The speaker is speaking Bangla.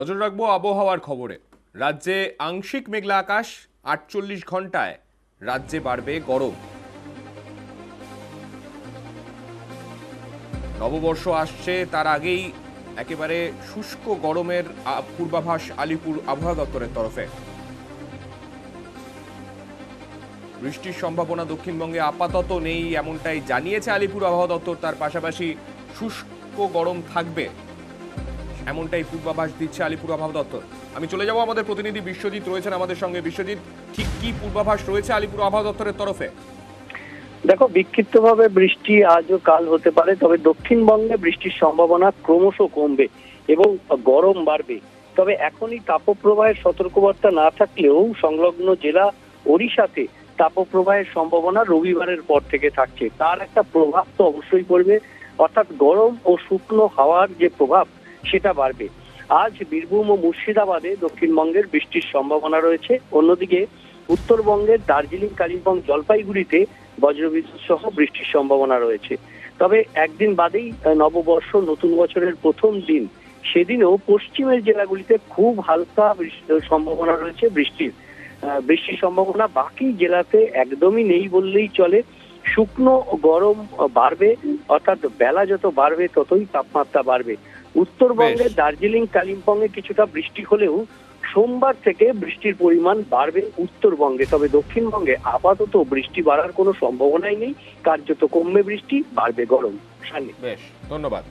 নজর রাখবো আবহাওয়ার খবরে। রাজ্যে আংশিক মেঘলা আকাশ, 48 ঘন্টায় রাজ্যে বাড়বে গরম। নববর্ষ আসছে, তার আগেই একেবারে শুষ্ক গরমের পূর্বাভাস আলিপুর আবহাওয়া দপ্তরের তরফে। বৃষ্টির সম্ভাবনা দক্ষিণবঙ্গে আপাতত নেই, এমনটাই জানিয়েছে আলিপুর আবহাওয়া দপ্তর। তার পাশাপাশি শুষ্ক গরম থাকবে, এমনটাই পূর্বাভাস দিচ্ছে আলিপুর আবহাওয়া দপ্তর। আমি চলে যাব, আমাদের প্রতিনিধি বিশ্বজিৎ রয়েছেন আমাদের সঙ্গে। বিশ্বজিৎ, ঠিক কি পূর্বাভাস রয়েছে আলিপুর আবহাওয়া দপ্তরের তরফে? দেখো, বিক্ষিপ্তভাবে বৃষ্টি আজও কাল হতে পারে, তবে দক্ষিণবঙ্গে বৃষ্টির সম্ভাবনা ক্রমশ কমবে এবং গরম বাড়বে। তবে এখনই তাপপ্রবাহের সতর্কবার্তা না থাকলেও সংলগ্ন জেলা ওড়িশাতে তাপপ্রবাহের সম্ভাবনা রবিবারের পর থেকে থাকছে। তার একটা প্রভাব তো অবশ্যই পড়বে, অর্থাৎ গরম ও শুকনো হাওয়ার যে প্রভাব সেটা বাড়বে। আজ বীরভূম ও মুর্শিদাবাদে দক্ষিণবঙ্গের বৃষ্টির সম্ভাবনা রয়েছে। অন্যদিকে উত্তরবঙ্গের দার্জিলিং, কালিম্পং, জলপাইগুড়িতে বজ্রবিদ্যুৎ সহ বৃষ্টির সম্ভাবনা রয়েছে। তবে একদিন বাদেই নববর্ষ, নতুন বছরের প্রথম দিন, সেদিনও পশ্চিমের জেলাগুলিতে খুব হালকা সম্ভাবনা রয়েছে বৃষ্টির সম্ভাবনা বাকি জেলাতে একদমই নেই বললেই চলে। শুকনো গরম বাড়বে, অর্থাৎ বেলা যত বাড়বে ততই তাপমাত্রা বাড়বে। উত্তরবঙ্গের দার্জিলিং, কালিম্পং এ কিছুটা বৃষ্টি হলেও সোমবার থেকে বৃষ্টির পরিমাণ বাড়বে উত্তরবঙ্গে। তবে দক্ষিণবঙ্গে আপাতত বৃষ্টি বাড়ার কোনো সম্ভাবনাই নেই, কার্যত কমবে বৃষ্টি, বাড়বে গরম। বেশ, ধন্যবাদ।